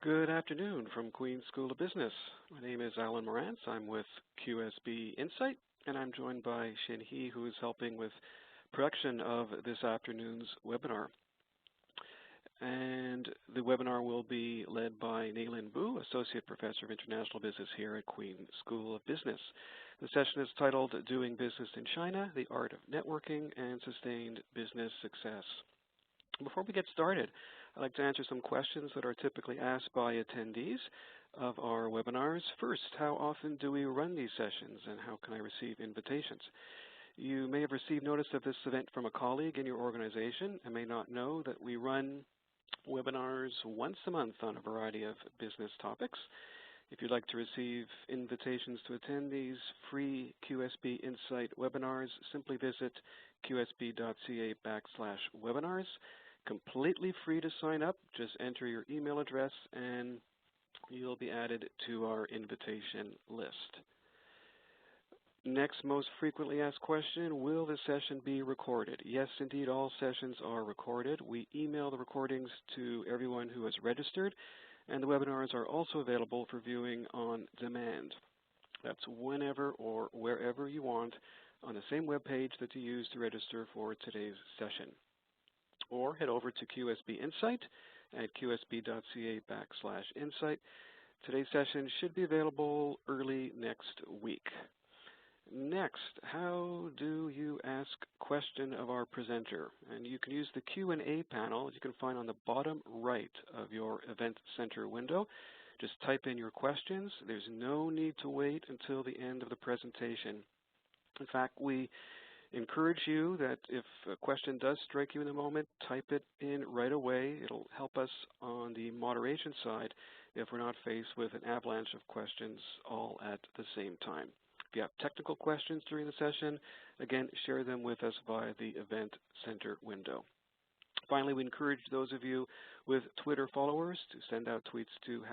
Good afternoon from Queen's School of Business. My name is Alan Morantz. I'm with QSB Insight, and I'm joined by Shin He, who is helping with production of this afternoon's webinar. And the webinar will be led by Nailin Bu, Associate Professor of International Business here at Queen's School of Business. The session is titled Doing Business in China, the Art of Networking and Sustained Business Success. Before we get started, I'd like to answer some questions that are typically asked by attendees of our webinars. First, how often do we run these sessions and how can I receive invitations? You may have received notice of this event from a colleague in your organization and may not know that we run webinars once a month on a variety of business topics. If you'd like to receive invitations to attend these free QSB Insight webinars, simply visit qsb.ca/webinars. Completely free to sign up. Just enter your email address and you'll be added to our invitation list. Next most frequently asked question, will the session be recorded? Yes, indeed, all sessions are recorded. We email the recordings to everyone who has registered, and the webinars are also available for viewing on demand. That's whenever or wherever you want on the same web page that you used to register for today's session. Or head over to QSB Insight at qsb.ca/insight. Today's session should be available early next week. Next, how do you ask question of our presenter? And you can use the Q&A panel you can find on the bottom right of your Event Center window. Just type in your questions. There's no need to wait until the end of the presentation. In fact, we encourage you that if a question does strike you in the moment, type it in right away. It'll help us on the moderation side if we're not faced with an avalanche of questions all at the same time. If you have technical questions during the session, again, share them with us via the Event Center window. Finally, we encourage those of you with Twitter followers to send out tweets to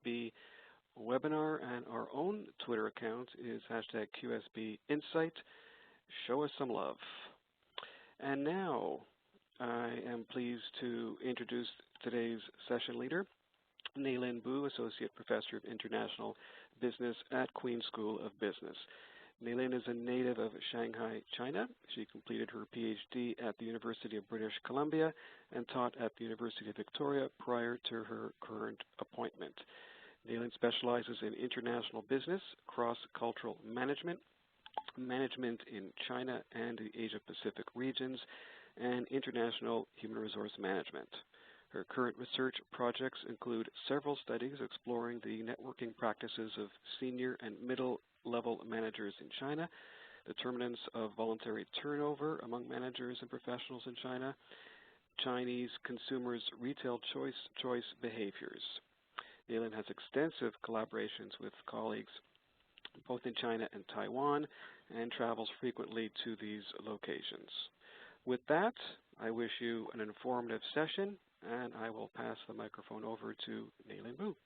#QSBWebinar, and our own Twitter account is #QSBInsight. Show us some love. And now I am pleased to introduce today's session leader, Nailin Bu, Associate Professor of International Business at Queen's School of Business. Nailin is a native of Shanghai, China. She completed her PhD at the University of British Columbia and taught at the University of Victoria prior to her current appointment. Nailin specializes in international business, cross-cultural management, management in China and the Asia-Pacific regions, and international human resource management. Her current research projects include several studies exploring the networking practices of senior and middle-level managers in China, determinants of voluntary turnover among managers and professionals in China, Chinese consumers' retail choice behaviors. Nailin has extensive collaborations with colleagues both in China and Taiwan, and travels frequently to these locations. With that, I wish you an informative session, and I will pass the microphone over to Nailin Bu.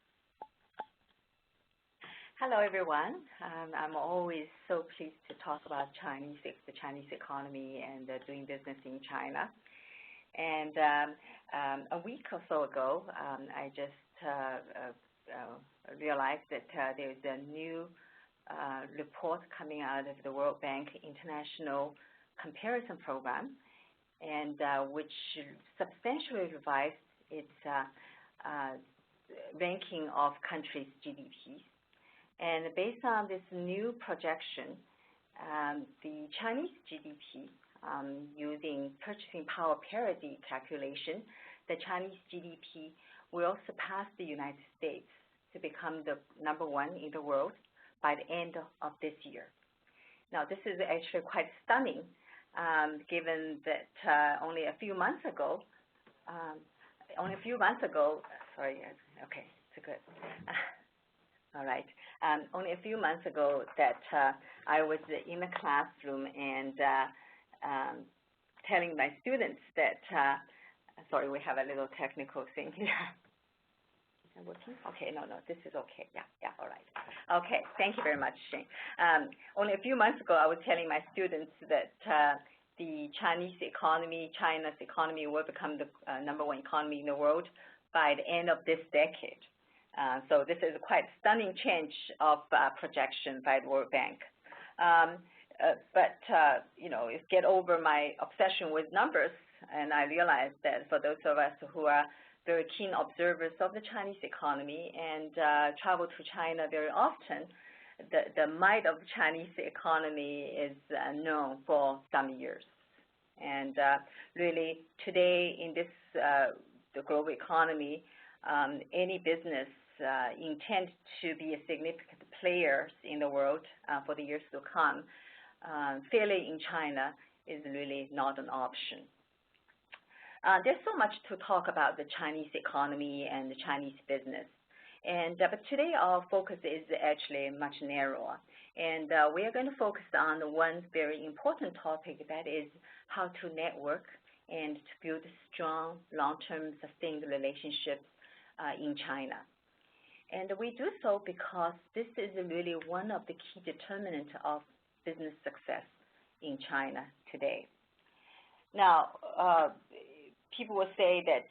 Hello, everyone. I'm always so pleased to talk about the Chinese economy and doing business in China. And a week or so ago, I just realized that there's a new report coming out of the World Bank International Comparison Program, and which substantially revised its ranking of countries' GDPs. And based on this new projection, the Chinese GDP, using purchasing power parity calculation, the Chinese GDP will surpass the United States to become the #1 in the world by the end of this year. Now, this is actually quite stunning, given that only a few months ago, sorry, okay, so good. All right. Only a few months ago that I was in the classroom and telling my students that, sorry, we have a little technical thing here. Working? Okay, no, this is okay. Yeah, all right. Okay, thank you very much, Shane. Only a few months ago, I was telling my students that the China's economy will become the #1 economy in the world by the end of this decade. So this is a quite stunning change of projection by the World Bank. But get over my obsession with numbers, and I realized that for those of us who are very keen observers of the Chinese economy and travel to China very often, the might of the Chinese economy is known for some years. And really, today in this the global economy, any business intend to be a significant player in the world for the years to come, failing in China is really not an option. There's so much to talk about the Chinese economy and the Chinese business. But today our focus is actually much narrower. And we are going to focus on one very important topic, that is how to network and to build strong, long-term, sustained relationships in China. And we do so because this is really one of the key determinants of business success in China today. Now, people will say that,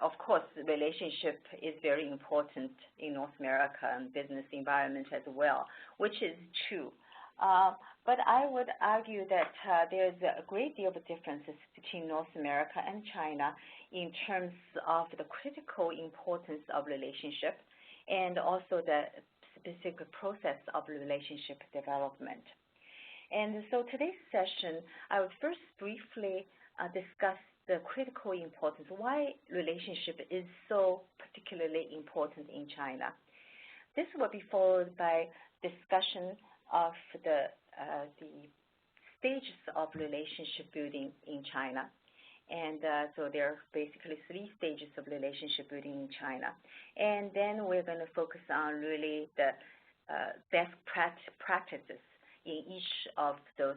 of course, the relationship is very important in North America and business environment as well, which is true. But I would argue that there's a great deal of differences between North America and China in terms of the critical importance of relationship and also the specific process of relationship development. And so today's session, I would first briefly discuss the critical importance, why relationship is so particularly important in China. This will be followed by discussion of the stages of relationship building in China. And so there are basically 3 stages of relationship building in China. And then we're going to focus on really the best practices in each of those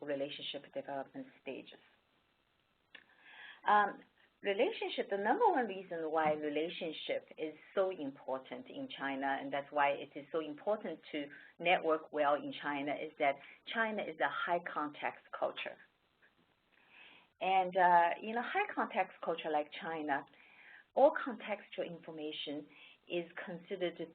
relationship development stages. The number one reason why relationship is so important in China, and that's why it is so important to network well in China, is that China is a high context culture. And in a high context culture like China, all contextual information is considered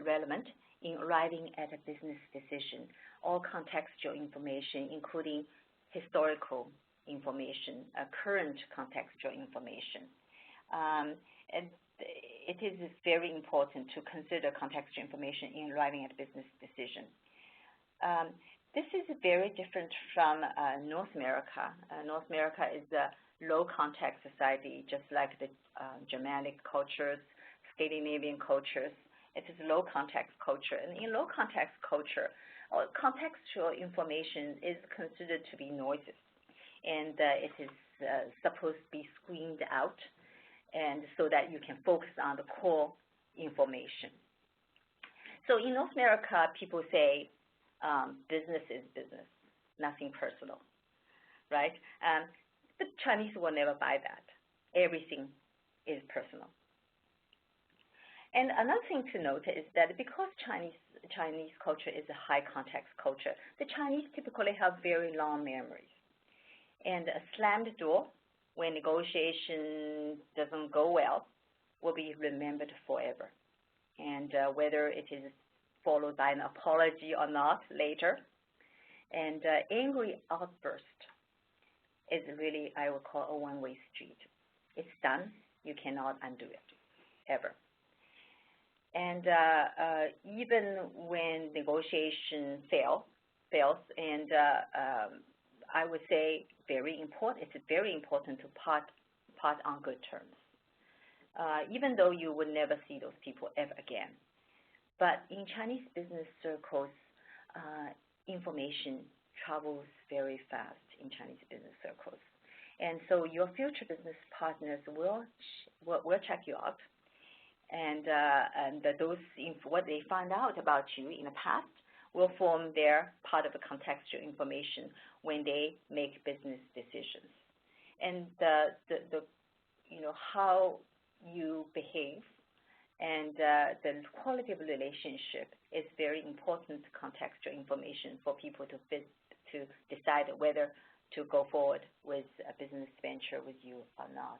relevant in arriving at a business decision. All contextual information, including historical information, current contextual information. And it is very important to consider contextual information in arriving at a business decision. This is very different from North America. North America is a low context society, just like the Germanic cultures, Scandinavian cultures. It is a low context culture. And in low context culture, contextual information is considered to be noises. And it is supposed to be screened out, and so that you can focus on the core information. So in North America, people say business is business, nothing personal, right? The Chinese will never buy that. Everything is personal. And another thing to note is that because Chinese culture is a high context culture, the Chinese typically have very long memories. And a slammed door when negotiation doesn't go well will be remembered forever. And whether it is followed by an apology or not later. And angry outburst is really, I would call, a one-way street. It's done. You cannot undo it, ever. And even when negotiation fails, and I would say it's very important to part on good terms, even though you would never see those people ever again. But in Chinese business circles, information travels very fast in Chinese business circles. And so your future business partners will check you out. And what they find out about you in the past will form their part of the contextual information when they make business decisions. And how you behave and the quality of the relationship is very important contextual information for people to decide whether to go forward with a business venture with you or not.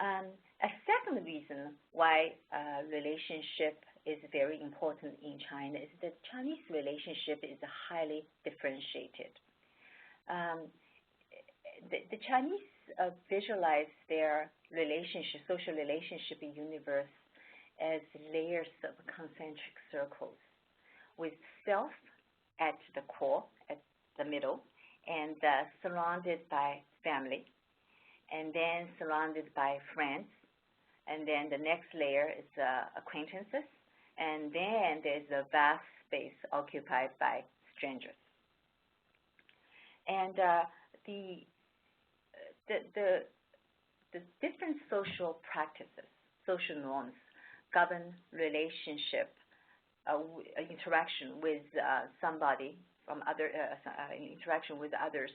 A second reason why relationship is very important in China is that Chinese relationship is highly differentiated. The Chinese visualize their relationship, social relationship universe as layers of concentric circles with self at the core, at the middle, and surrounded by family, and then surrounded by friends, and then the next layer is acquaintances, and then there's a vast space occupied by strangers. And the different social practices, social norms, govern relationship, interaction with somebody from other, interaction with others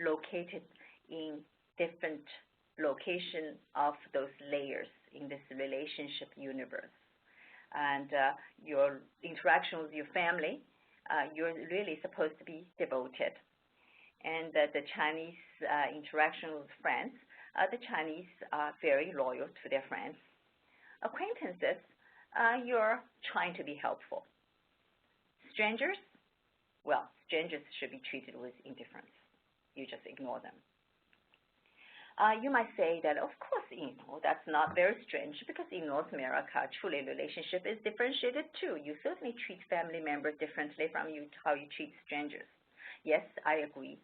located in different location of those layers in this relationship universe. And your interaction with your family, you're really supposed to be devoted. And the Chinese interaction with friends, the Chinese are very loyal to their friends. Acquaintances, you're trying to be helpful. Strangers, well, strangers should be treated with indifference. You just ignore them. You might say that, of course, that's not very strange because in North America, truly relationship is differentiated too. You certainly treat family members differently from how you treat strangers. Yes, I agree.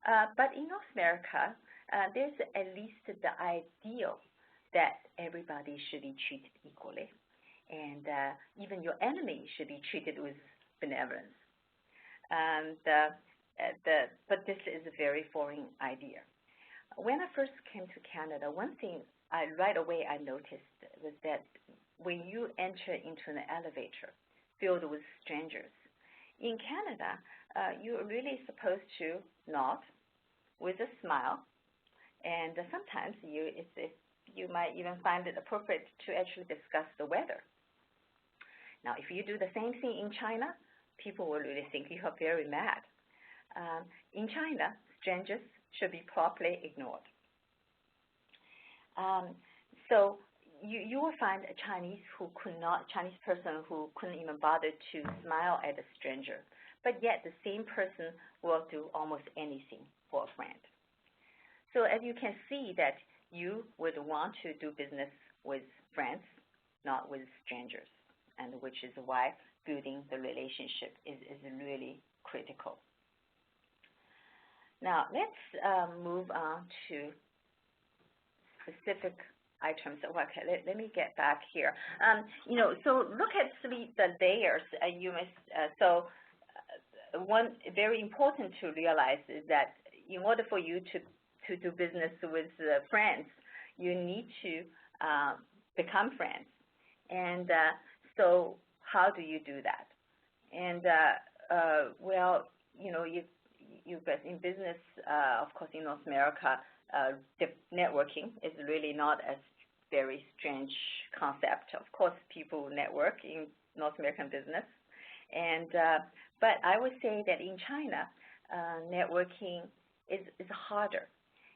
But in North America, there's at least the ideal that everybody should be treated equally, and even your enemy should be treated with benevolence. But this is a very foreign idea. When I first came to Canada, one thing right away I noticed was that when you enter into an elevator filled with strangers, in Canada, you're really supposed to nod with a smile, and sometimes you might even find it appropriate to actually discuss the weather. Now, if you do the same thing in China, people will really think you are very mad. In China, strangers should be properly ignored. So you will find a Chinese person who couldn't even bother to smile at a stranger, but yet the same person will do almost anything for a friend. So as you can see that you would want to do business with friends, not with strangers, and which is why building the relationship is really critical. Now, let's move on to specific items. Okay, let me get back here. So look at the layers. One very important to realize is that in order for you to do business with friends, you need to become friends. And so how do you do that? And you guys in business, of course, in North America, networking is really not a very strange concept. Of course, people network in North American business, and but I would say that in China, networking is harder,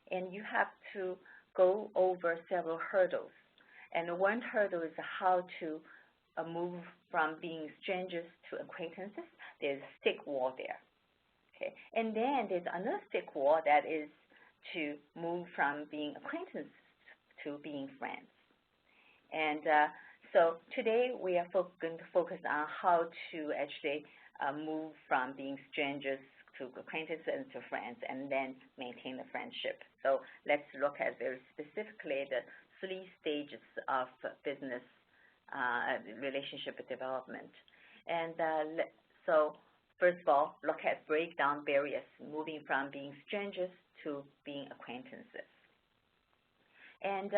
and you have to go over several hurdles. And one hurdle is how to move from being strangers to acquaintances. There's a thick wall there. Okay. And then there's another thick wall that is to move from being acquaintances to being friends. And so today we are going to focus on how to actually move from being strangers to acquaintances and to friends, and then maintain the friendship. So let's look at very specifically the 3 stages of business relationship development. And so first of all, look at breakdown barriers, moving from being strangers to being acquaintances. And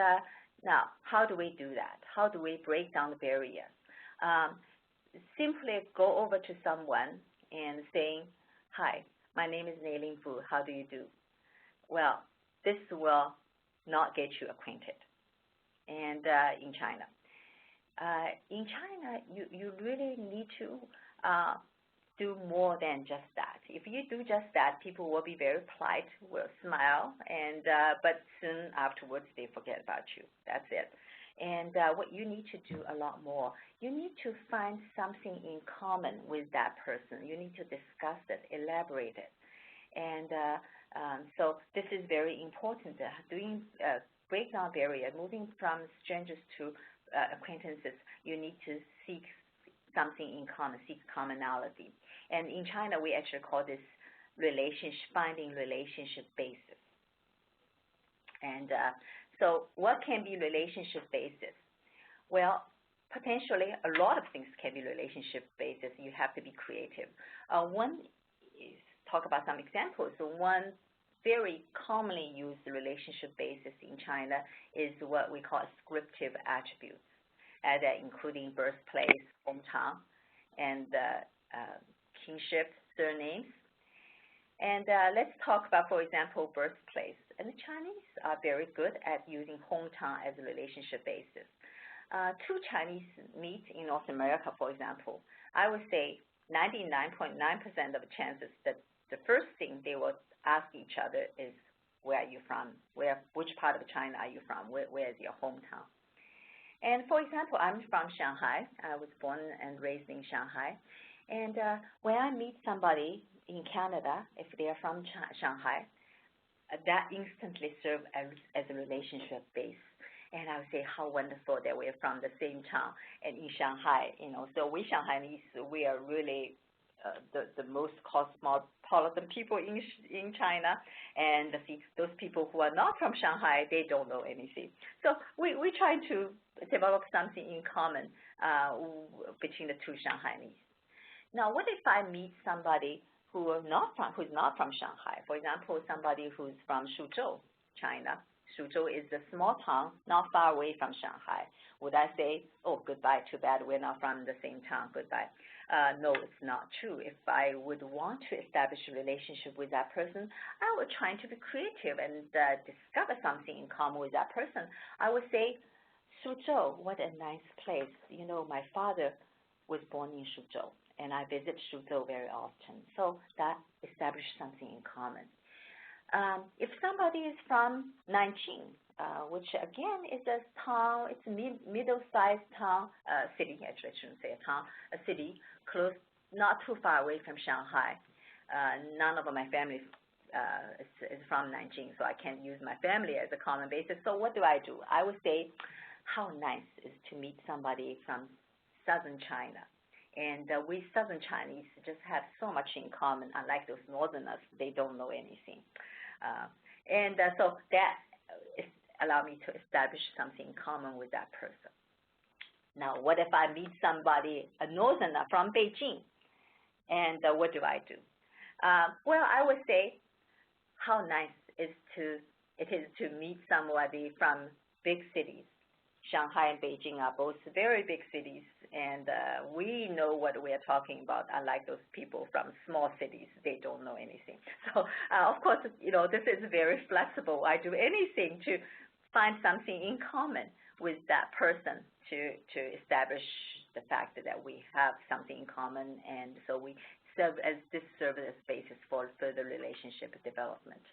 now, how do we do that? How do we break down the barrier? Simply go over to someone and saying, "Hi, my name is Nailin Bu. How do you do?" Well, this will not get you acquainted. And in China, you really need to do more than just that. If you do just that, people will be very polite, will smile, and but soon afterwards they forget about you. That's it. And what you need to do a lot more, you need to find something in common with that person. You need to discuss it, elaborate it. And so this is very important. Doing break down barrier, moving from strangers to acquaintances, you need to seek something in common, seek commonality. And in China, we actually call this finding relationship basis. And so what can be relationship basis? Well, potentially a lot of things can be relationship basis. You have to be creative. One is, talk about some examples. So one very commonly used relationship basis in China is what we call descriptive attributes, including birthplace, hometown, and kinship, surnames. And let's talk about, for example, birthplace. And the Chinese are very good at using hometown as a relationship basis. Two Chinese meet in North America, for example. I would say 99.9% of the chances that the first thing they will ask each other is, where are you from? Which part of China are you from? Where is your hometown? And for example, I'm from Shanghai. I was born and raised in Shanghai. And when I meet somebody in Canada, if they are from Shanghai, that instantly serves as a relationship base. And I would say how wonderful that we're from the same town. And in Shanghai, so we Shanghainese, we are really the most cosmopolitan people in China. And see, those people who are not from Shanghai, they don't know anything. So we try to develop something in common between the two Shanghainese. Now, what if I meet somebody who's not from Shanghai? For example, somebody who's from Suzhou, China. Suzhou is a small town not far away from Shanghai. Would I say, oh, goodbye, too bad we're not from the same town, goodbye? No, it's not true. If I would want to establish a relationship with that person, I would try to be creative and discover something in common with that person. I would say, Suzhou, what a nice place. My father was born in Suzhou, and I visit Suzhou very often. So that established something in common. If somebody is from Nanjing, which again is a town, it's a middle-sized town, city, actually I shouldn't say a town, a city, close, not too far away from Shanghai. None of my family is from Nanjing, so I can't use my family as a common basis. So what do? I would say, how nice is to meet somebody from southern China. And we Southern Chinese just have so much in common, unlike those Northerners, they don't know anything. So that allowed me to establish something in common with that person. Now, what if I meet somebody, a Northerner from Beijing, and what do? Well, I would say how nice it is to meet somebody from big cities. Shanghai and Beijing are both very big cities, and we know what we are talking about, unlike those people from small cities. They don't know anything. So, of course, this is very flexible. I do anything to find something in common with that person to establish the fact that we have something in common, and so we serve as basis for further relationship development.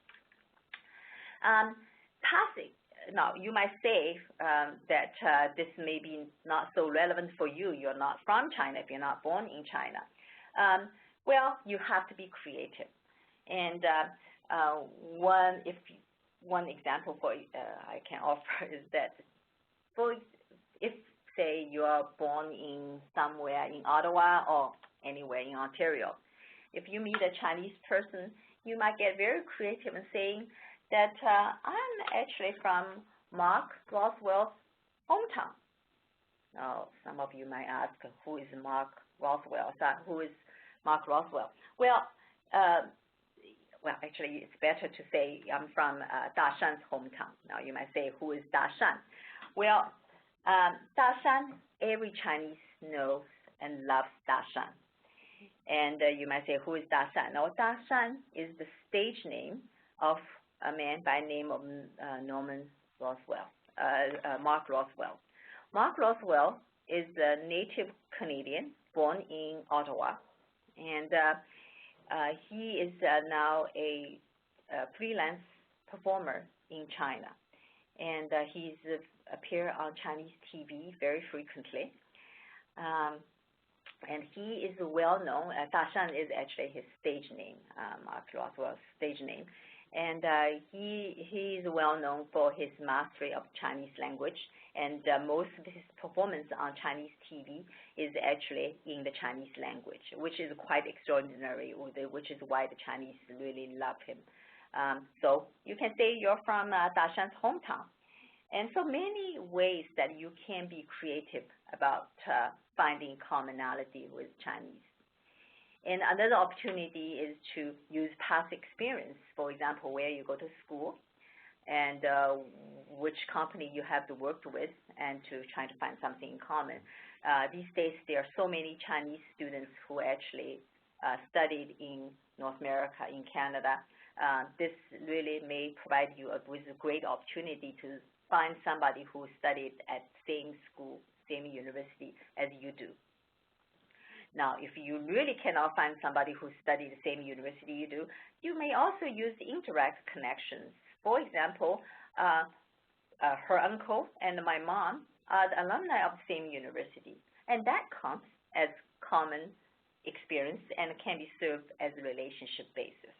Passing. Now, you might say that this may be not so relevant for you. You're not from China if you're not born in China. Well, you have to be creative. And one example I can offer is that if, say, you are born in somewhere in Ottawa or anywhere in Ontario, if you meet a Chinese person, you might get very creative in saying that I'm actually from Mark Roswell's hometown. Now, some of you might ask, who is Mark Roswell? Who is Mark Roswell? Well, actually, it's better to say I'm from Dashan's hometown. Now, you might say, who is Dashan? Well, Dashan, every Chinese knows and loves Dashan. And you might say, who is Dashan? Now, Dashan is the stage name of a man by name of Mark Roswell. Mark Roswell is a native Canadian born in Ottawa, And he is now a freelance performer in China. And he's appear on Chinese TV very frequently. And he is well known. Dashan is actually his stage name, after all, well, stage name. And he is well known for his mastery of Chinese language. And most of his performance on Chinese TV is actually in the Chinese language, which is quite extraordinary, which is why the Chinese really love him. So you can say you're from Dashan's hometown. And so many ways that you can be creative about finding commonality with Chinese. And another opportunity is to use past experience, for example, where you go to school and which company you have worked with, and to try to find something in common. These days, there are so many Chinese students who actually studied in North America, in Canada. This really may provide you with a great opportunity to find somebody who studied at same school, same university as you do. Now, if you really cannot find somebody who studied the same university you do, you may also use indirect connections. For example, her uncle and my mom are the alumni of the same university, and that counts as common experience and can be served as a relationship basis.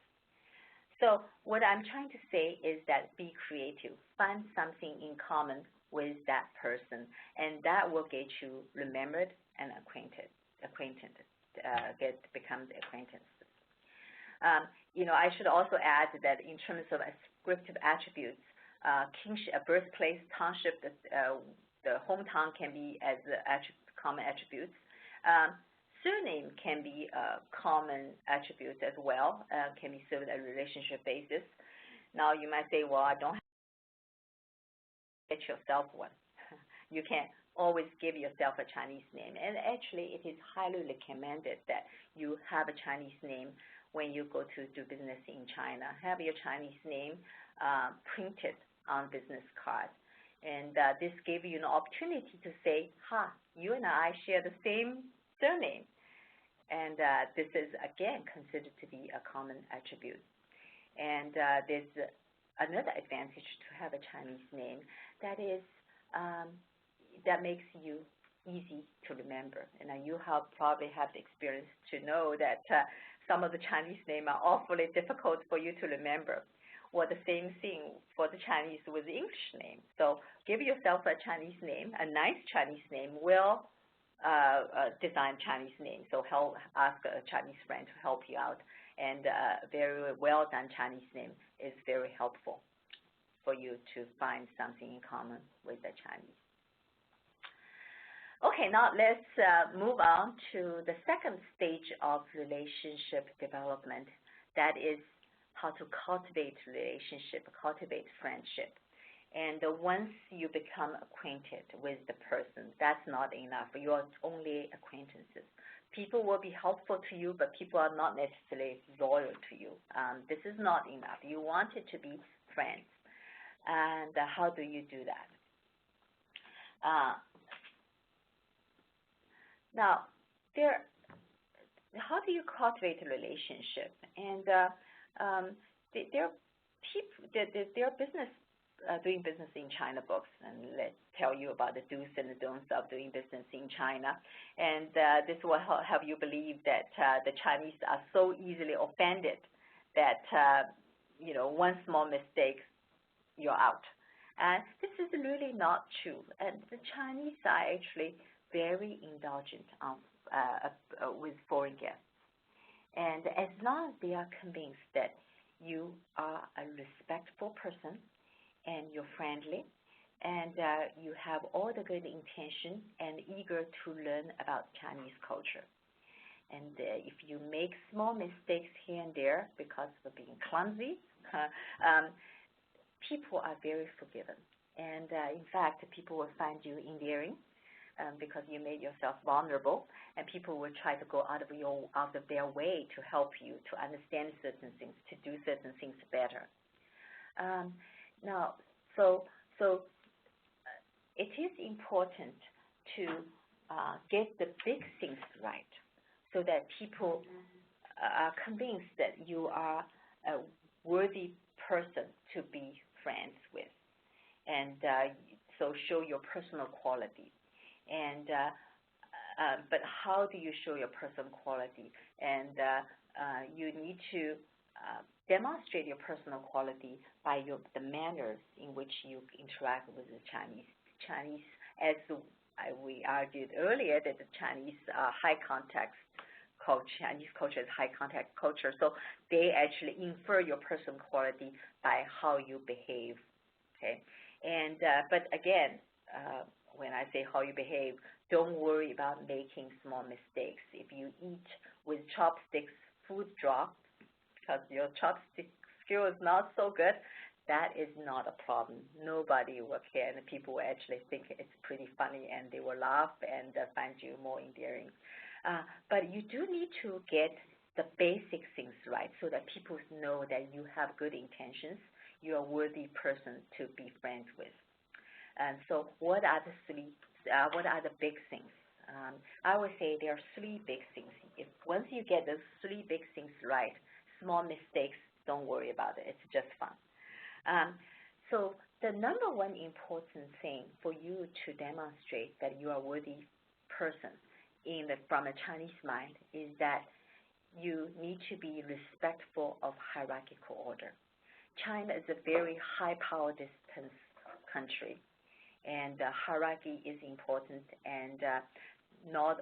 So what I'm trying to say is that be creative. Find something in common with that person, and that will get you remembered and become the acquaintances. I should also add that in terms of descriptive attributes, kingship, birthplace, township, the hometown can be as common attributes. Surname can be common attributes as well, can be served as a relationship basis. Now, you might say, well, I don't have to get yourself one. You can always give yourself a Chinese name. And actually, it is highly recommended that you have a Chinese name when you go to do business in China. Have your Chinese name printed on business cards. And this gives you an opportunity to say, you and I share the same surname. And this is, again, considered to be a common attribute. And there's another advantage to have a Chinese name that is that makes you easy to remember. And you probably have the experience to know that some of the Chinese names are awfully difficult for you to remember. Well, the same thing for the Chinese with the English name. So give yourself a Chinese name, a nice Chinese name. Design Chinese name. So ask a Chinese friend to help you out. And a very well done Chinese name is very helpful for you to find something in common with the Chinese. Okay, now let's move on to the second stage of relationship development. That is how to cultivate relationship, cultivate friendship. And once you become acquainted with the person, that's not enough. You are only acquaintances. People will be helpful to you, but people are not necessarily loyal to you. This is not enough. You want it to be friends. And how do you do that? Now, how do you cultivate a relationship? And there are doing business in China books, and let's tell you about the do's and the don'ts of doing business in China. And this will help you believe that the Chinese are so easily offended that one small mistake, you're out. And this is really not true. And the Chinese are actually very indulgent with foreign guests. And as long as they are convinced that you are a respectful person, and you're friendly, and you have all the good intention and eager to learn about Chinese culture. And if you make small mistakes here and there because of being clumsy, people are very forgiving. And in fact, people will find you endearing because you made yourself vulnerable, and people will try to go out of their way to help you to understand certain things, to do certain things better. Now, so it is important to get the big things right so that people are convinced that you are a worthy person to be friends with. And so show your personal quality. And but how do you show your personal quality? And you need to demonstrate your personal quality by the manners in which you interact with the Chinese. Chinese, as we argued earlier, that the Chinese high context culture, Chinese culture is high contact culture, so they actually infer your personal quality by how you behave. Okay, and but again, when I say how you behave, don't worry about making small mistakes. If you eat with chopsticks, food drops because your chopstick skill is not so good, that is not a problem. Nobody will care, and people will actually think it's pretty funny, and they will laugh and find you more endearing. But you do need to get the basic things right so that people know that you have good intentions, you're a worthy person to be friends with. And so what are the big things? I would say there are three big things. If once you get those three big things right, small mistakes, don't worry about it. It's just fun. So the number one important thing for you to demonstrate that you are a worthy person from a Chinese mind is that you need to be respectful of hierarchical order. China is a very high power distance country, and hierarchy is important, and not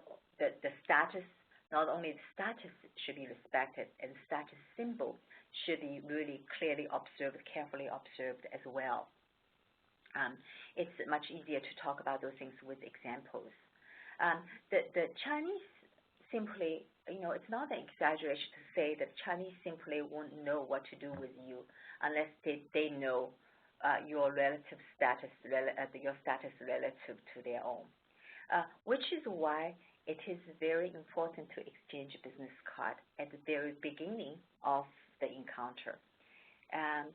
only the status should be respected, and status symbol should be really clearly observed, carefully observed as well. It's much easier to talk about those things with examples. The Chinese simply, it's not an exaggeration to say that Chinese simply won't know what to do with you unless they know your relative status, your status relative to their own, which is why it is very important to exchange a business card at the very beginning of the encounter. And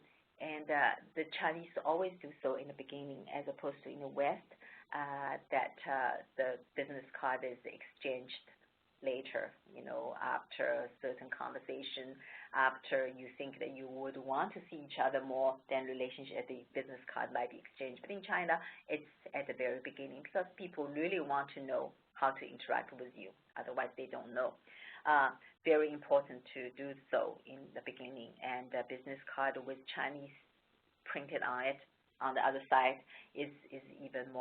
the Chinese always do so in the beginning, as opposed to in the West, that the business card is exchanged later, after a certain conversation, after you think that you would want to see each other more, then relationship, the business card might be exchanged. But in China, it's at the very beginning because people really want to know how to interact with you. Otherwise, they don't know. Very important to do so in the beginning. And a business card with Chinese printed on it on the other side is even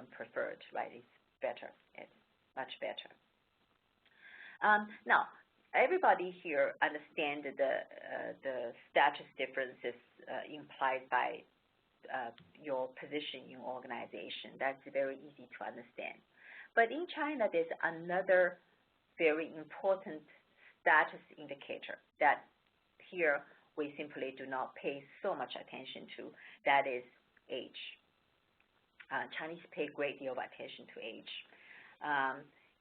preferred, right? It's better. It's much better. Now, everybody here understands the status differences implied by your position in organization. That's very easy to understand. But in China, there's another very important status indicator that here we simply do not pay so much attention to. That is age. Chinese pay a great deal of attention to age.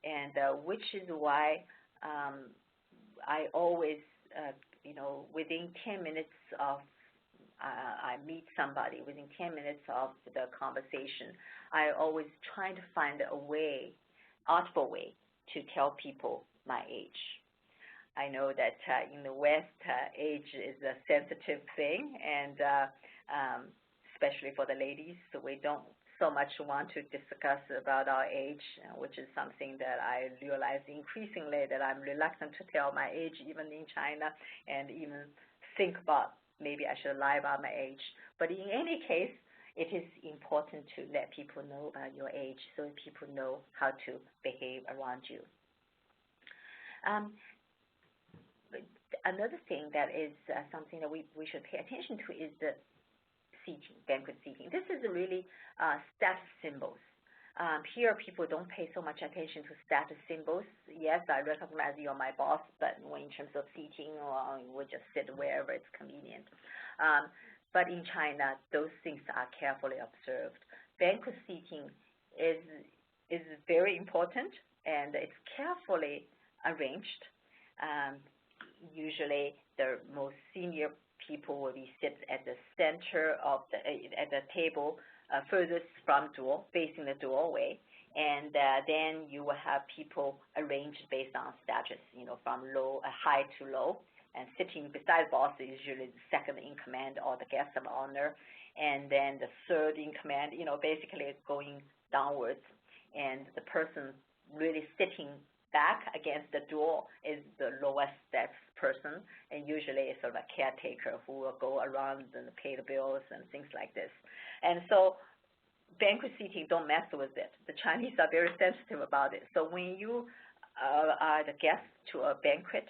And which is why I always, within 10 minutes of I meet somebody, within 10 minutes of the conversation, I always try to find a way, artful way, to tell people my age. I know that in the West, age is a sensitive thing, and especially for the ladies, so we don't so much want to discuss about our age, which is something that I realize increasingly that I'm reluctant to tell my age, even in China, and even think about maybe I should lie about my age. But in any case, it is important to let people know about your age so that people know how to behave around you. Another thing that is something that we should pay attention to is the seating, banquet seating. This is really status symbols. Here, people don't pay so much attention to status symbols. Yes, I recognize you're my boss, but in terms of seating, we'll just sit wherever it's convenient. But in China, those things are carefully observed. Banquet seating is very important, and it's carefully arranged. Usually, the most senior people will be sit at the center of at the table, furthest from door, facing the doorway, And then you will have people arranged based on status, from high to low. And sitting beside boss is usually the second in command or the guest of honor. And then the third in command, basically going downwards. And the person really sitting back against the door is the lowest status person, and usually it's sort of a caretaker who will go around and pay the bills and things like this. And so banquet seating, don't mess with it. The Chinese are very sensitive about it. So when you are the guest to a banquet,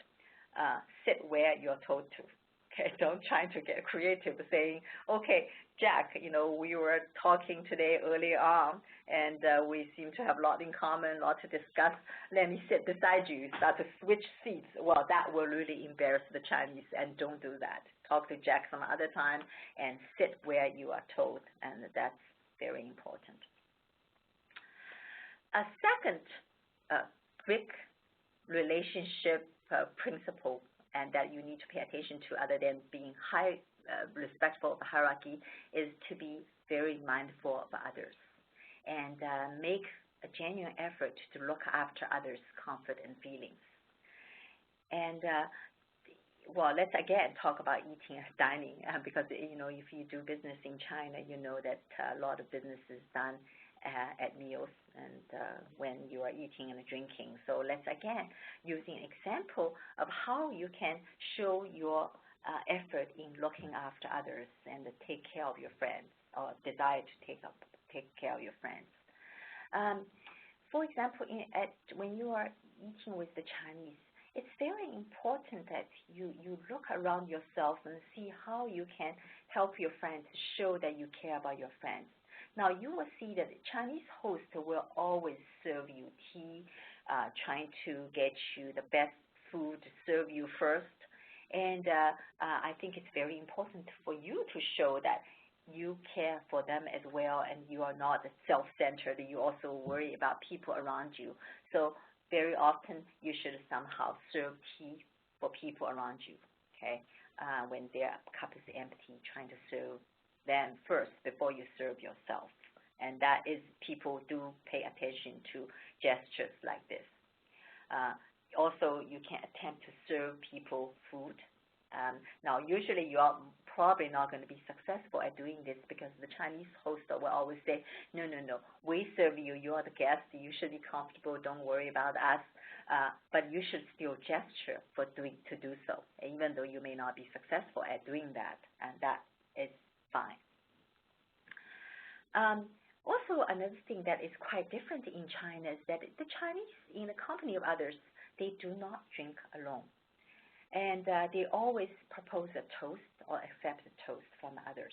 sit where you're told to. Okay, don't try to get creative saying, okay, Jack, we were talking today early on, and we seem to have a lot in common, a lot to discuss. Let me sit beside you, start to switch seats. Well, that will really embarrass the Chinese, and don't do that. Talk to Jack some other time and sit where you are told, and that's very important. A second big relationship principle and that you need to pay attention to, other than being respectful of the hierarchy, is to be very mindful of others and make a genuine effort to look after others' comfort and feelings. And well, let's again talk about eating and dining, because if you do business in China, you know that a lot of business is done at meals and when you are eating and drinking. So let's again using an example of how you can show your effort in looking after others and take care of your friends, or desire to take care of your friends. For example, when you are eating with the Chinese, it's very important that you look around yourself and see how you can help your friends, show that you care about your friends. Now, you will see that the Chinese host will always serve you tea, trying to get you the best food, serve you first. And I think it's very important for you to show that you care for them as well, and you are not self-centered. You also worry about people around you. So very often you should somehow serve tea for people around you, okay, when their cup is empty, trying to serve them first before you serve yourself. And that is, people do pay attention to gestures like this. Also, you can attempt to serve people food. Now, usually you are probably not going to be successful at doing this, because the Chinese host will always say, no, we serve you, you are the guest, you should be comfortable, don't worry about us, but you should still gesture to do so, even though you may not be successful at doing that, and that is fine. Also, another thing that is quite different in China is that the Chinese, in the company of others, they do not drink alone. And they always propose a toast or accept a toast from others.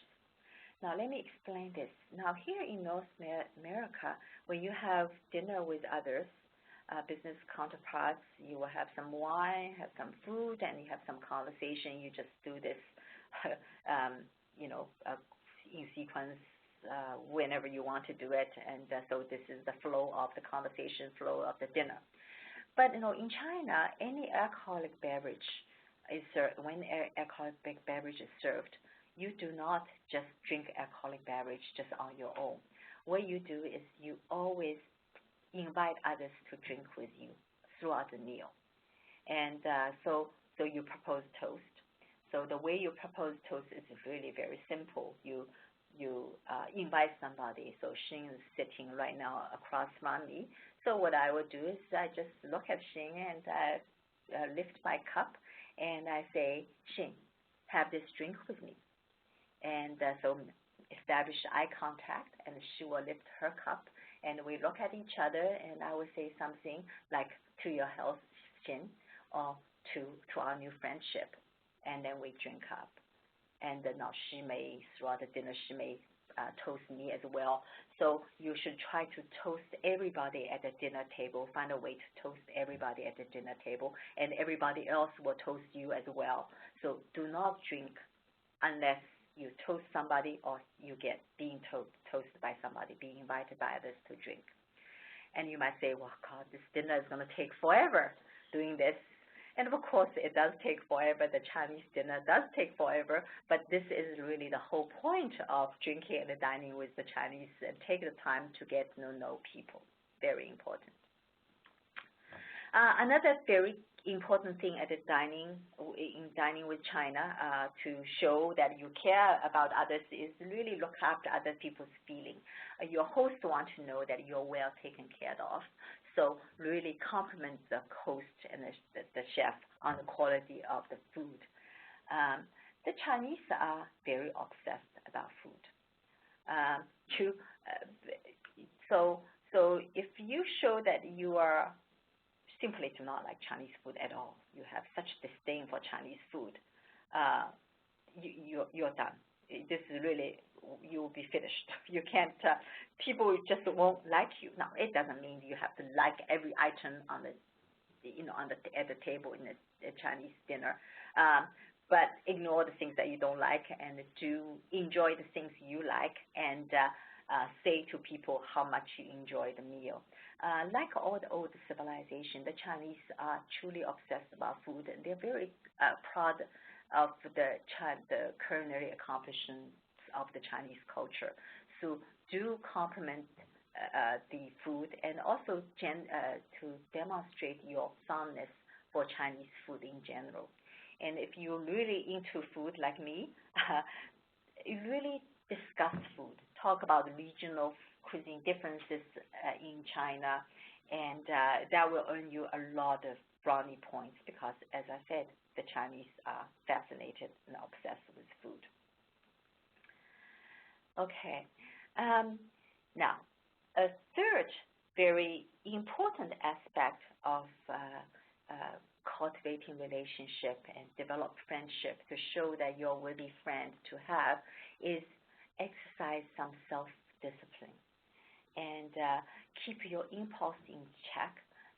Now, let me explain this. Now, here in North America, when you have dinner with others, business counterparts, you will have some wine, have some food, and you have some conversation. You just do this, in sequence whenever you want to do it. And so this is the flow of the conversation, flow of the dinner. But in China, any alcoholic beverage is served. When alcoholic beverage is served, you do not just drink alcoholic beverage just on your own. What you do is you always invite others to drink with you throughout the meal, and so you propose toast. So the way you propose toast is really very simple. You invite somebody. So Xin is sitting right now across from me. So what I would do is I just look at Xin and I lift my cup and I say, Xin, have this drink with me. And so establish eye contact, and she will lift her cup, and we look at each other, and I will say something like, to your health, Xin, or to our new friendship, and then we drink up. And now she may, throughout the dinner, she may toast me as well. So you should try to toast everybody at the dinner table, find a way to toast everybody at the dinner table, and everybody else will toast you as well. So do not drink unless you toast somebody or you get being toasted by somebody, being invited by others to drink. And you might say, well, God, this dinner is going to take forever doing this. And of course, it does take forever. The Chinese dinner does take forever, but this is really the whole point of drinking and dining with the Chinese, and take the time to get to know people. very important. Another very important thing at in dining with China to show that you care about others is really look after other people's feelings. Your host wants to know that you're well taken care of. So really compliment the host and the chef on the quality of the food. The Chinese are very obsessed about food. So if you show that you are simply do not like Chinese food at all, you have such disdain for Chinese food, you're done. This is really, you'll be finished. You can't, people just won't like you. Now, it doesn't mean you have to like every item on the, at the table in a Chinese dinner, but ignore the things that you don't like and do enjoy the things you like, and say to people how much you enjoy the meal. Like all the old civilization, the Chinese are truly obsessed about food, and they're very proud of the culinary accomplishments of the Chinese culture. So do compliment the food, and also to demonstrate your fondness for Chinese food in general. And if you're really into food like me, you really discuss food, talk about the regional cuisine differences in China, and that will earn you a lot of brownie points because, as I said, the Chinese are fascinated and obsessed with food. Okay. Now, a third very important aspect of cultivating relationship and develop friendship to show that you're a worthy friend to have is exercise some self-discipline and keep your impulse in check,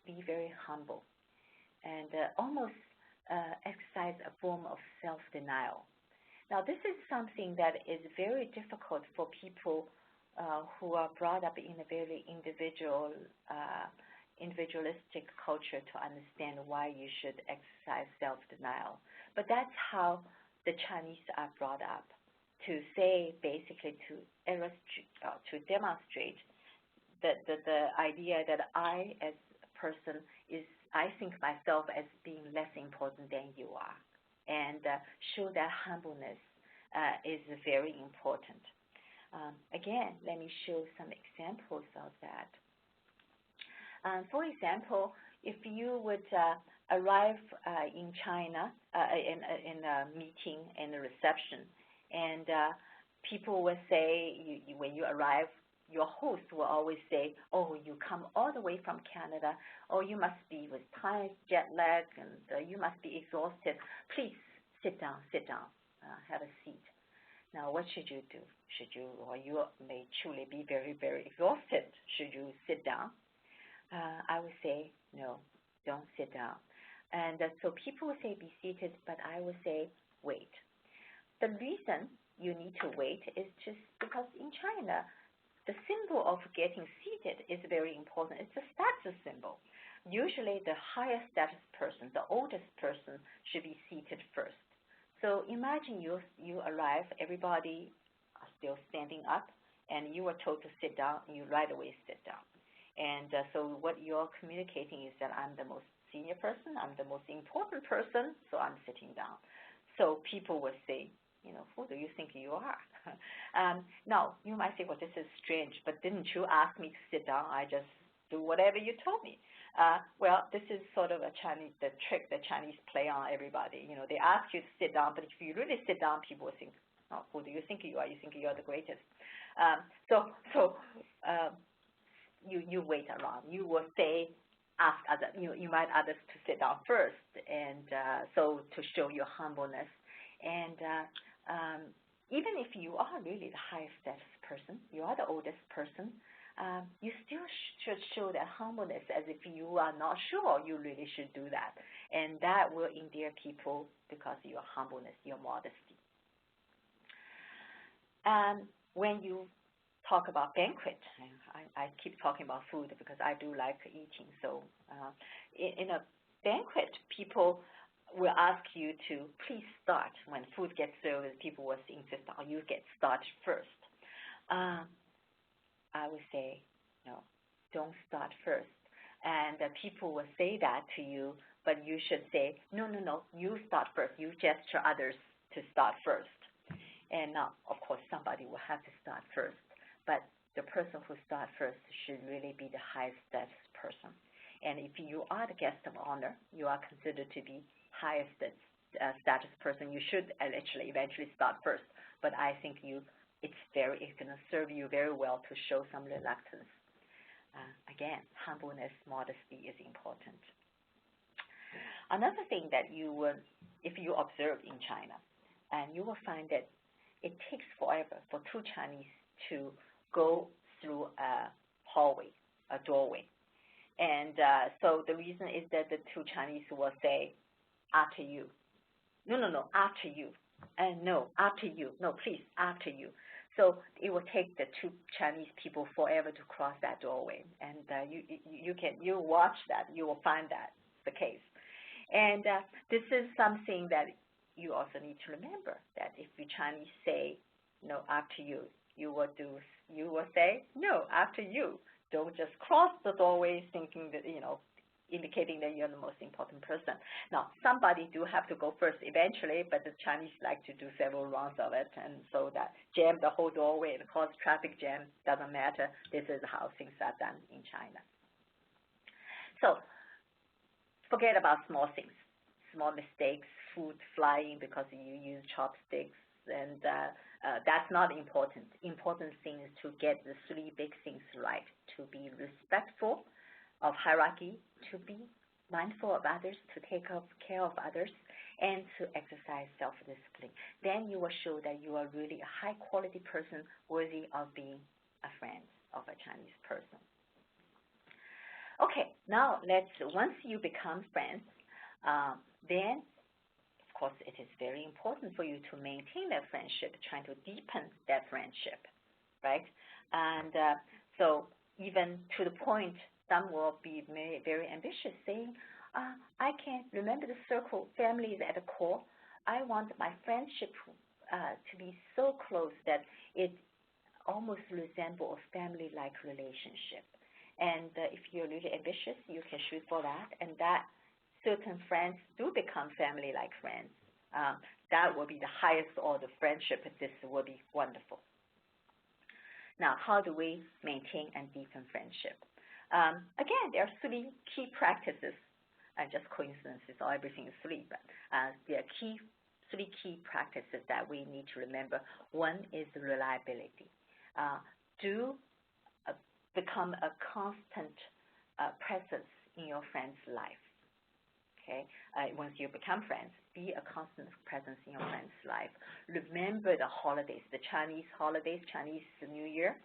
be very humble, and almost exercise a form of self-denial. Now, this is something that is very difficult for people who are brought up in a very individualistic culture to understand why you should exercise self-denial. But that's how the Chinese are brought up, to say basically to demonstrate that the idea that I as a person I think myself as being less important than you are, and show that humbleness is very important. Again, let me show some examples of that. For example, if you would arrive in China in a meeting and a reception, and people will say, when you arrive, your host will always say, oh, you come all the way from Canada, or you must be with time jet lag, and you must be exhausted. Please sit down, have a seat. Now, what should you do? Or you may truly be very, very exhausted. Should you sit down? I would say, no, don't sit down. And so people will say, be seated, but I would say, wait. The reason you need to wait is just because in China, the symbol of getting seated is very important. It's a status symbol. Usually the higher status person, the oldest person, should be seated first. So imagine you arrive, everybody are still standing up, and you are told to sit down, and you right away sit down. And so what you're communicating is that I'm the most senior person, I'm the most important person, so I'm sitting down. So people will say, who do you think you are? Now, you might say, well, this is strange, but didn't you ask me to sit down? I just do whatever you told me. Well, this is sort of the trick the Chinese play on everybody. They ask you to sit down, but if you really sit down, people will think, oh, who do you think you are? You think you're the greatest. You wait around. You will say, ask others. You invite others to sit down first, and so to show your humbleness. And even if you are really the highest status person, you are the oldest person, you still should show that humbleness as if you are not sure you really should do that. And that will endear people because of your humbleness, your modesty. When you talk about banquet, I keep talking about food because I do like eating. So in a banquet, people will ask you to please start. When food gets served, people will insist on you get started first. I would say no. don't start first. And people will say that to you, but you should say, no, you start first. You gesture others to start first. And now, of course, somebody will have to start first, but the person who starts first should really be the highest status person. And if you are the guest of honor, you are considered to be highest status person. You should actually eventually start first. But I think it's going to serve you very well to show some reluctance. Again, humbleness, modesty is important. Another thing that if you observe in China, and you will find that it takes forever for two Chinese to go through a hallway, a doorway. And so the reason is that the two Chinese will say, after you. No, after you. And no, after you. No, please, after you. So it will take the two Chinese people forever to cross that doorway. And you watch that, you will find that the case. And this is something that you also need to remember, that if the Chinese say, no, after you, you will say, no, after you. Don't just cross the doorway thinking that, indicating that you're the most important person. Now, somebody do have to go first eventually, but the Chinese like to do several rounds of it, and so that jam the whole doorway and cause traffic jam, doesn't matter. This is how things are done in China. So forget about small things, small mistakes, food flying because you use chopsticks, and that's not important. Important thing is to get the three big things right, to be respectful of hierarchy, to be mindful of others, to take care of others, and to exercise self-discipline. Then you will show that you are really a high-quality person worthy of being a friend of a Chinese person. Okay, now once you become friends, then of course it is very important for you to maintain that friendship, trying to deepen that friendship, right? And so even to the point, some will be very ambitious, saying, I can remember the circle, family is at the core. I want my friendship to be so close that it almost resembles a family-like relationship. And if you're really ambitious, you can shoot for that, and that certain friends do become family-like friends. That will be the highest order friendship. This will be wonderful. Now, how do we maintain and deepen friendship? Again, there are three key practices, and just coincidences, or everything is three, but there are three key practices that we need to remember. One is reliability. Do become a constant presence in your friend's life. Okay, once you become friends, be a constant presence in your friend's life. Remember the holidays, the Chinese holidays, Chinese New Year.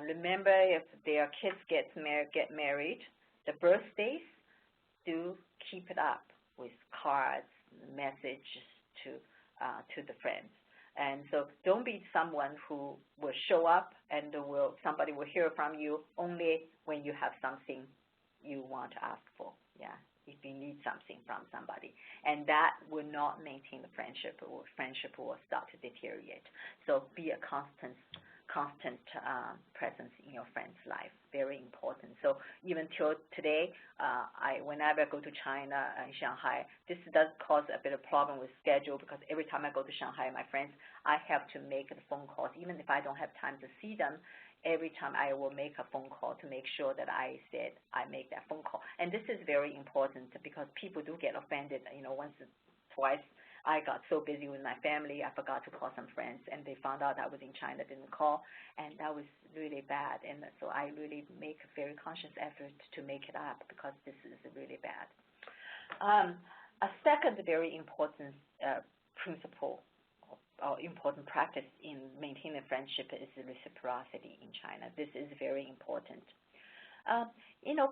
Remember if their kids get married, the birthdays, do keep it up with cards, messages to the friends. And so don't be someone who will show up and somebody will hear from you only when you have something you want to ask for. Yeah, if you need something from somebody. And that will not maintain the friendship, or friendship will start to deteriorate. So be a constant presence in your friend's life, very important. So even till today, whenever I go to China and Shanghai, this does cause a bit of problem with schedule, because every time I go to Shanghai, my friends, I have to make the phone calls. Even if I don't have time to see them, every time I will make a phone call to make sure that I said I make that phone call. And this is very important, because people do get offended, once or twice. I got so busy with my family, I forgot to call some friends, and they found out I was in China, didn't call, and that was really bad. And so I really make a very conscious effort to make it up, because this is really bad. A second very important principle or important practice in maintaining friendship is reciprocity in China. This is very important.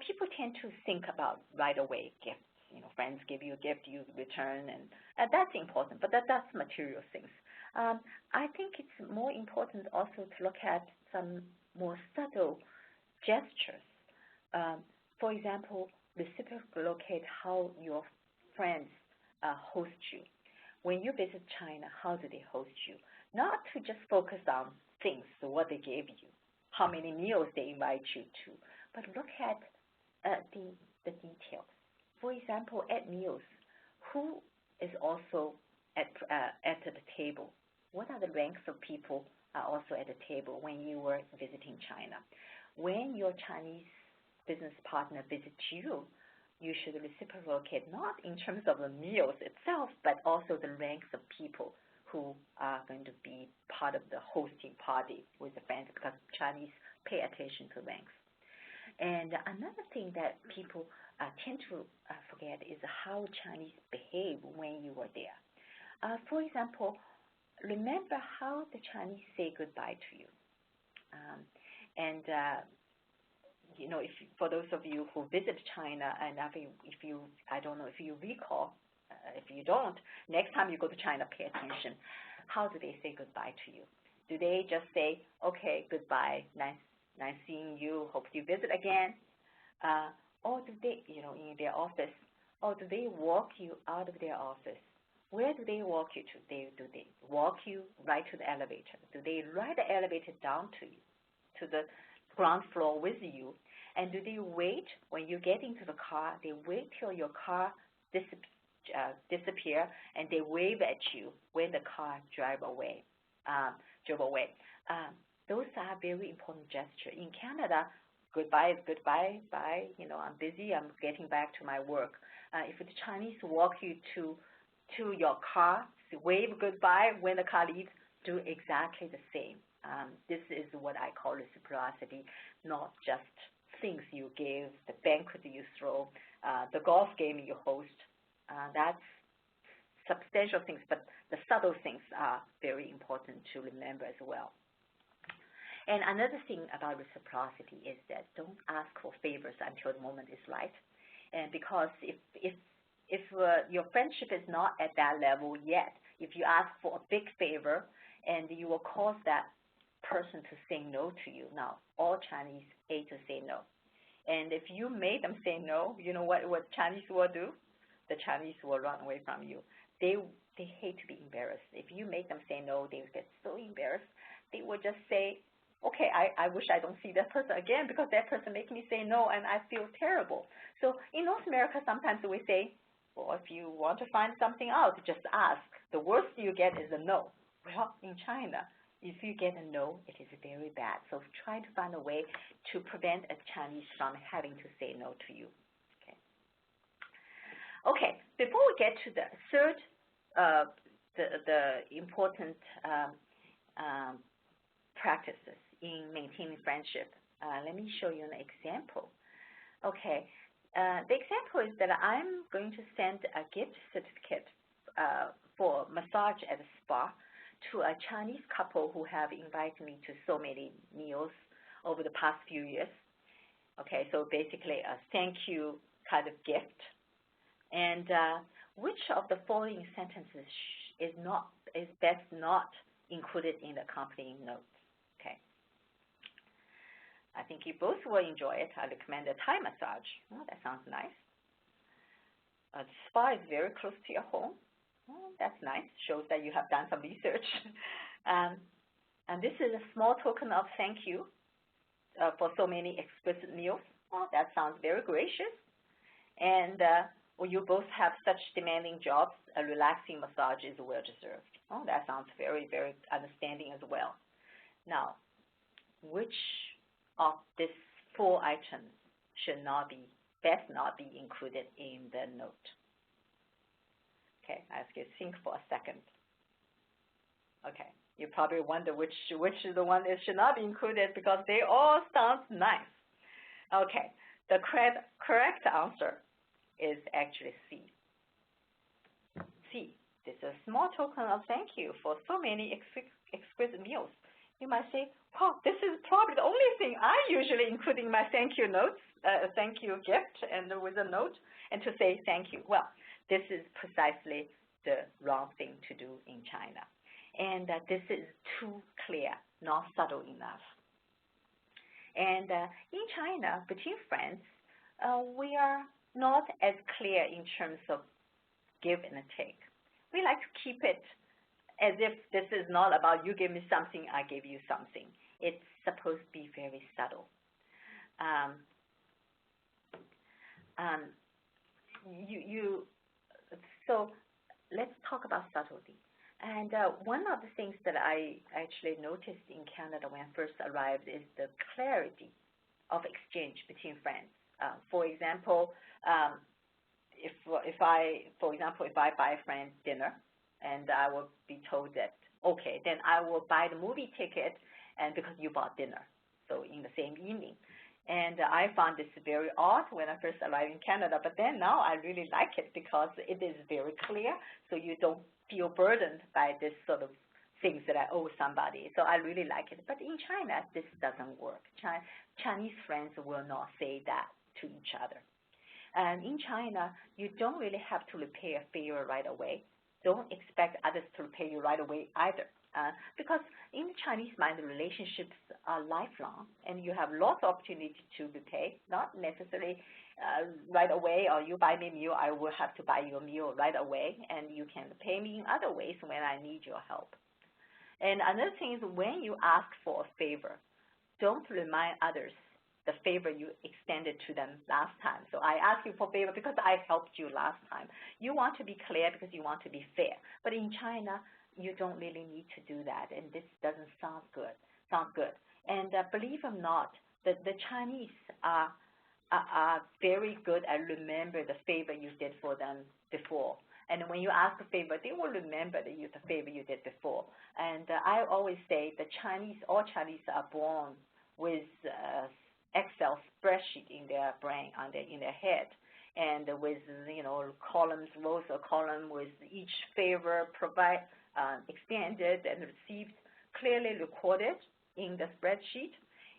People tend to think about right away gifts. Friends give you a gift, you return, and that's important, but that's material things. I think it's more important also to look at some more subtle gestures. For example, reciprocate how your friends host you. When you visit China, how do they host you? Not to just focus on things, what they gave you, how many meals they invite you to, but look at the details. For example, at meals, who is also at the table? What are the ranks of people are also at the table when you were visiting China? When your Chinese business partner visits you, you should reciprocate not in terms of the meals itself, but also the ranks of people who are going to be part of the hosting party with the friends, because Chinese pay attention to ranks. And another thing that people tend to forget is how Chinese behave when you were there. For example, remember how the Chinese say goodbye to you. If for those of you who visit China, and I don't know if you recall, if you don't, next time you go to China, pay attention. How do they say goodbye to you? Do they just say, okay, goodbye, nice seeing you, hope you visit again? Or do they, in their office, or do they walk you out of their office? Where do they walk you to? Do they walk you right to the elevator? Do they ride the elevator down to you, to the ground floor with you? And do they wait when you get into the car? They wait till your car disappear, and they wave at you when the car drove away. Those are very important gestures. In Canada, goodbye is goodbye, bye, I'm busy, I'm getting back to my work. If the Chinese walk you to your car, wave goodbye when the car leaves, do exactly the same. This is what I call reciprocity, not just things you give, the banquet you throw, the golf game you host. That's substantial things, but the subtle things are very important to remember as well. And another thing about reciprocity is that don't ask for favors until the moment is right. And because if your friendship is not at that level yet, if you ask for a big favor, and you will cause that person to say no to you. Now, all Chinese hate to say no. And if you made them say no, you know what Chinese will do? The Chinese will run away from you. They hate to be embarrassed. If you make them say no, they will get so embarrassed. They will just say, okay, I wish I don't see that person again, because that person makes me say no and I feel terrible. So in North America, sometimes we say, well, if you want to find something out, just ask. The worst you get is a no. Well, in China, if you get a no, it is very bad. So try to find a way to prevent a Chinese from having to say no to you. Okay, before we get to the third, the important practices in maintaining friendship, let me show you an example. Okay, the example is that I'm going to send a gift certificate for massage at a spa to a Chinese couple who have invited me to so many meals over the past few years. Okay, so basically a thank you kind of gift. And which of the following sentences is best not included in the accompanying notes? Okay. I think you both will enjoy it. I recommend a Thai massage. Oh, that sounds nice. The spa is very close to your home. Oh, that's nice. Shows that you have done some research. And this is a small token of thank you for so many exquisite meals. Oh, that sounds very gracious. And well, you both have such demanding jobs, a relaxing massage is well deserved. Oh, that sounds very, very understanding as well. Now, which of these four items best not be included in the note? Okay, I ask you to think for a second. Okay, you probably wonder which is the one that should not be included, because they all sound nice. Okay, the correct answer is actually C. C, this is a small token of thank you for so many exquisite meals. You might say, wow, this is probably the only thing I usually include in my thank you notes, thank you gift, and with a note, and to say thank you. Well, this is precisely the wrong thing to do in China. And this is too clear, not subtle enough. And in China, between friends, we are not as clear in terms of give and take. We like to keep it as if this is not about you give me something, I give you something. It's supposed to be very subtle. um, so let's talk about subtlety. And one of the things that I actually noticed in Canada when I first arrived is the clarity of exchange between friends. For example, if I buy a friend dinner, and I will be told that, okay, then I will buy the movie ticket, and because you bought dinner, so in the same evening. And I found this very odd when I first arrived in Canada, but then now I really like it because it is very clear, so you don't feel burdened by this sort of things that I owe somebody. So I really like it. But in China, this doesn't work. Chinese friends will not say that to each other. And in China, you don't really have to repay a favor right away. Don't expect others to repay you right away either. Because in the Chinese mind, the relationships are lifelong, and you have lots of opportunity to repay, not necessarily right away, or you buy me a meal, I will have to buy you a meal right away, and you can pay me in other ways when I need your help. And another thing is when you ask for a favor, don't remind others the favor you extended to them last time. So I asked you for a favor because I helped you last time. You want to be clear because you want to be fair. But in China, you don't really need to do that, and this doesn't sound good. And believe it or not, the Chinese are very good at remember the favor you did for them before. And when you ask a favor, they will remember the favor you did before. And I always say all Chinese are born with Excel spreadsheet in their brain, in their head, and with columns, rows of columns with each favor extended and received clearly recorded in the spreadsheet,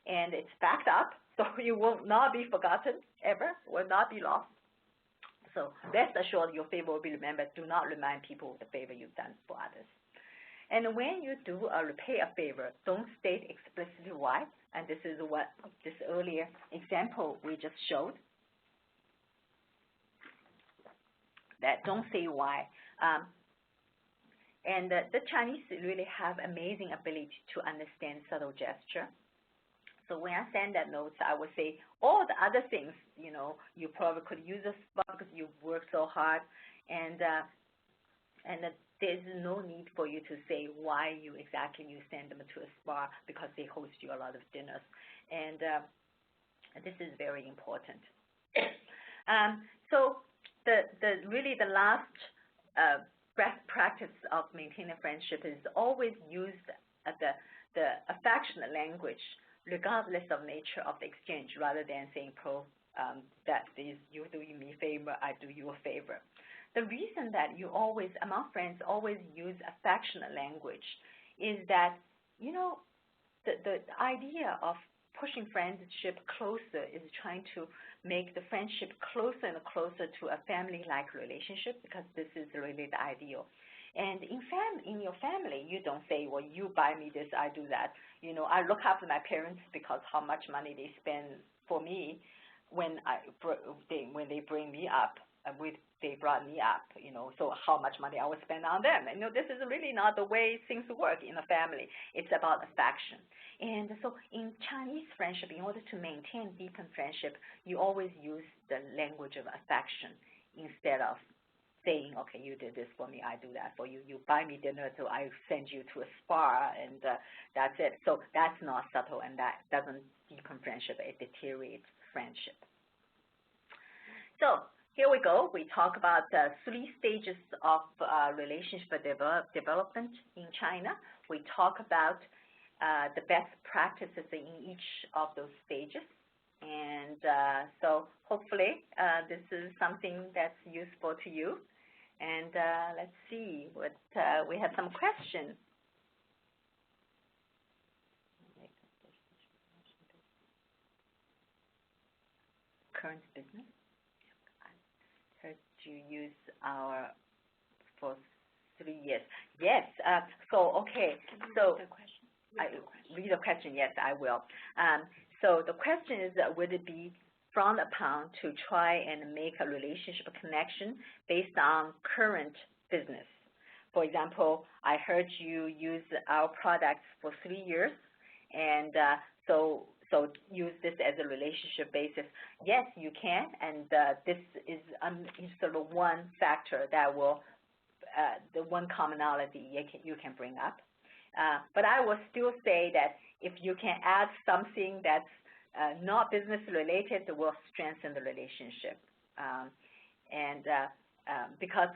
and it's backed up, so you will not be forgotten ever, will not be lost. So rest assured your favor will be remembered. Do not remind people of the favor you've done for others. And when you do repay a favor, don't state explicitly why, and this is what this earlier example we just showed, that don't say why. And the Chinese really have amazing ability to understand subtle gesture. So when I send that note, I would say all the other things, you probably could use a spa because you worked so hard, and there's no need for you to say why you send them to a spa because they host you a lot of dinners, and this is very important. So really the last best practice of maintaining friendship is always use the affectionate language, regardless of nature of the exchange, rather than saying that is you do me a favor, I do you a favor. The reason that you always, among friends, always use affectionate language is that, the idea of pushing friendship closer is trying to make the friendship closer and closer to a family-like relationship, because this is really the ideal. And in your family, you don't say, well, you buy me this, I do that. I look after my parents because how much money they spend for me when they bring me up. They brought me up, so how much money I would spend on them. This is really not the way things work in a family. It's about affection. And so in Chinese friendship, in order to maintain deepened friendship, you always use the language of affection instead of saying, okay, you did this for me, I do that for you. You buy me dinner, so I send you to a spa, and that's it. So that's not subtle, and that doesn't deepen friendship. It deteriorates friendship. So here we go. We talk about 3 stages of relationship development in China. We talk about the best practices in each of those stages. And so hopefully this is something that's useful to you. And let's see what we have some questions. Current business. I heard you use our for 3 years. Yes. So okay. So read the question. Yes, I will. So the question is, would it be frowned upon to try and make a relationship connection based on current business? For example, I heard you use our products for 3 years, and so So use this as a relationship basis. Yes, you can, and this is sort of one factor that will, the one commonality you can bring up. But I will still say that if you can add something that's not business related, it will strengthen the relationship. Because,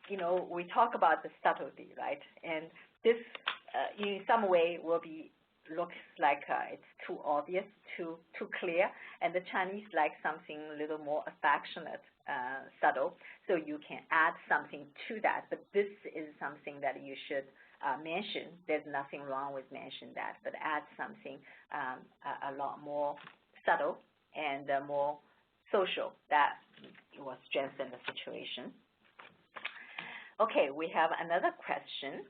we talk about the subtlety, right? And this, in some way, looks like it's too obvious, too clear, and the Chinese like something a little more affectionate, subtle, so you can add something to that. But this is something that you should mention. There's nothing wrong with mentioning that, but add something a lot more subtle and more social that will strengthen the situation. Okay, we have another question.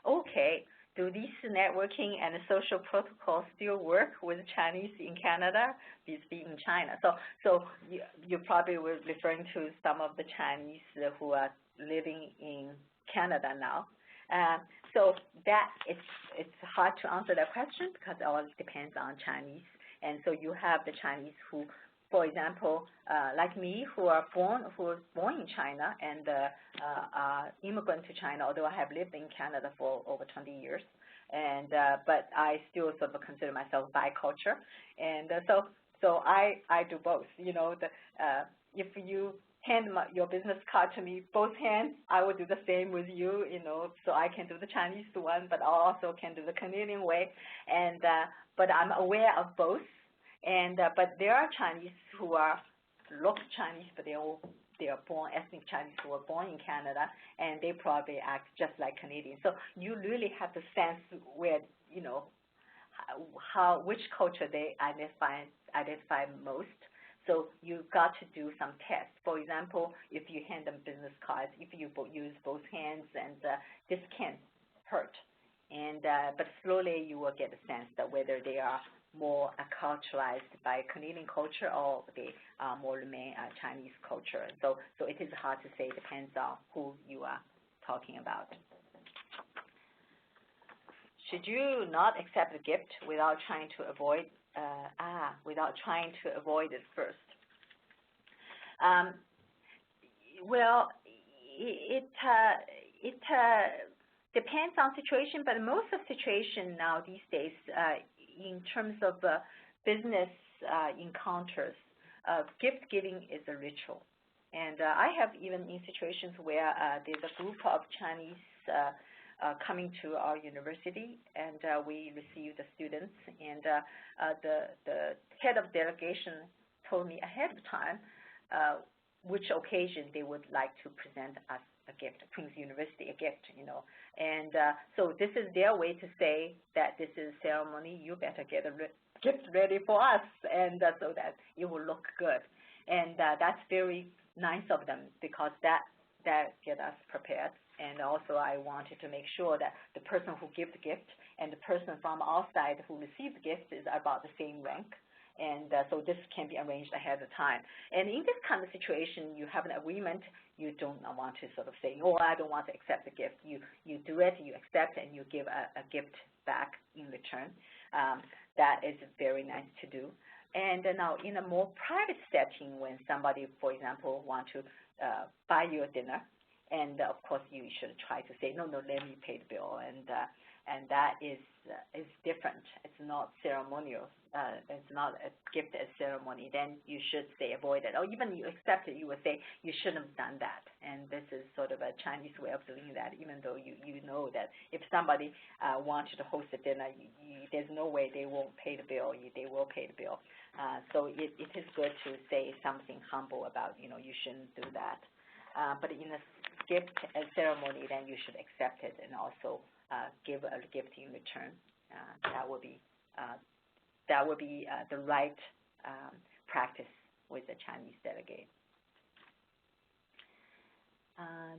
Okay, do these networking and social protocols still work with Chinese in Canada, vis-a-vis in China? So you probably were referring to some of the Chinese who are living in Canada now. So that it's hard to answer that question because it all depends on Chinese. And so you have the Chinese who, for example, like me, who was born in China and immigrant to China, although I have lived in Canada for over 20 years. And but I still sort of consider myself bicultural. And so I do both. If you hand your business card to me, both hands, I will do the same with you, so I can do the Chinese one, but I also can do the Canadian way. And but I'm aware of both. And but there are Chinese who look Chinese, but they are born ethnic Chinese who are born in Canada, and they probably act just like Canadians. So you really have to sense where which culture they identify most. So you've got to do some tests. For example, if you hand them business cards, if you use both hands, and this can hurt. And but slowly you will get a sense that whether they are more acculturalized by Canadian culture or they more remain Chinese culture. So it is hard to say. It depends on who you are talking about. Should you not accept a gift without trying to avoid it first? Well, it depends on situation, but most of situation now these days, in terms of business encounters, gift giving is a ritual. And I have even in situations where there's a group of Chinese coming to our university, and we receive the students, and the head of delegation told me ahead of time which occasion they would like to present us a gift, Queen's University a gift, And so this is their way to say that this is ceremony, you better get a gift ready for us, and so that it will look good. And that's very nice of them, because that gets us prepared. And also I wanted to make sure that the person who gives the gift and the person from outside who receives the gift is about the same rank. And so this can be arranged ahead of time. And in this kind of situation, you have an agreement. You don't want to sort of say, oh, I don't want to accept the gift. You do it, you accept, and you give a gift back in return. That is very nice to do. And now in a more private setting, when somebody, for example, want to buy you a dinner, and of course you should try to say, no, let me pay the bill, and that is different. It's not ceremonial. It's not a gift as ceremony. Then you should say avoid it. Or even you accept it, you would say you shouldn't have done that. And this is sort of a Chinese way of doing that, even though you know that if somebody wants you to host a dinner, there's no way they won't pay the bill. They will pay the bill. So it is good to say something humble about, you shouldn't do that. But in a gift as ceremony, then you should accept it and also give a gift in return. That would be the right practice with the Chinese delegate.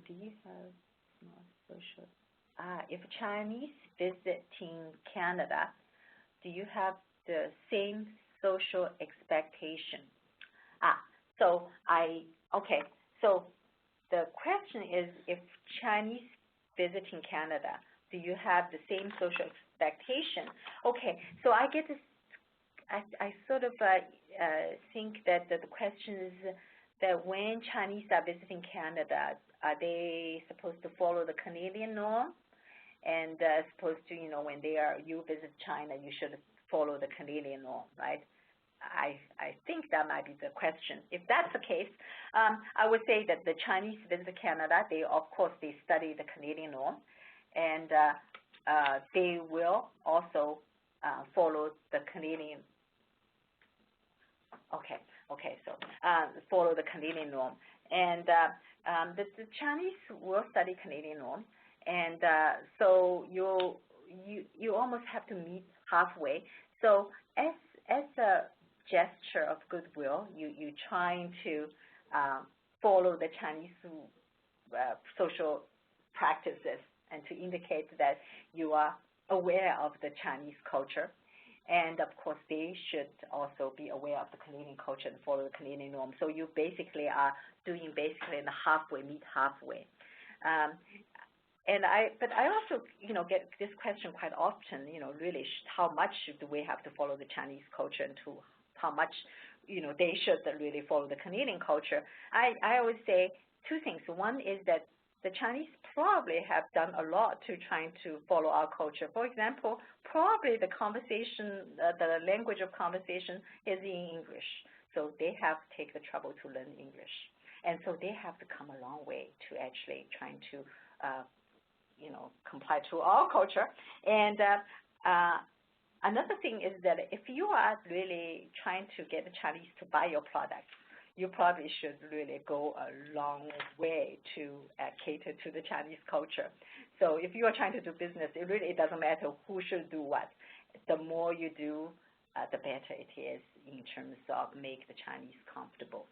Do you have more social? If Chinese visiting Canada, do you have the same social expectation? So the question is, if Chinese visiting Canada, Do you have the same social expectation? Okay, so I get this. I sort of think that the question is that when Chinese are visiting Canada, are they supposed to follow the Canadian norm? And supposed to, when you visit China, you should follow the Canadian norm, right? I think that might be the question. If that's the case, I would say that the Chinese visit Canada, of course they study the Canadian norm, and they will also follow the Canadian. Okay, so follow the Canadian norm, and the Chinese will study Canadian norm, and so you almost have to meet halfway. So as a gesture of goodwill, you trying to follow the Chinese social practices and to indicate that you are aware of the Chinese culture. And of course, they should also be aware of the Canadian culture and follow the Canadian norm. So you basically are doing in the halfway, meet halfway. But I also, get this question quite often. Really, how much do we have to follow the Chinese culture, and to how much, they should really follow the Canadian culture? I always say two things. One is that the Chinese probably have done a lot to trying to follow our culture. For example, probably the conversation, the language of conversation is in English. So they have to take the trouble to learn English. And so they have to come a long way to actually trying to, comply to our culture. And another thing is that if you are really trying to get the Chinese to buy your product, you probably should really go a long way to cater to the Chinese culture. So if you are trying to do business, it doesn't matter who should do what. The more you do, the better it is in terms of make the Chinese comfortable.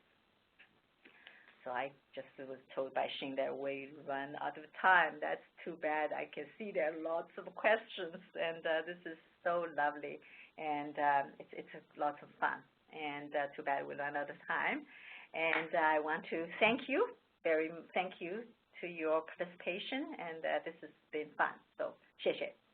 So I just was told by Xing that we run out of time. That's too bad. I can see there are lots of questions, and this is so lovely, and it's a lot of fun. And too bad we run out of time. And I want to thank you to your participation, and this has been fun. So 谢谢。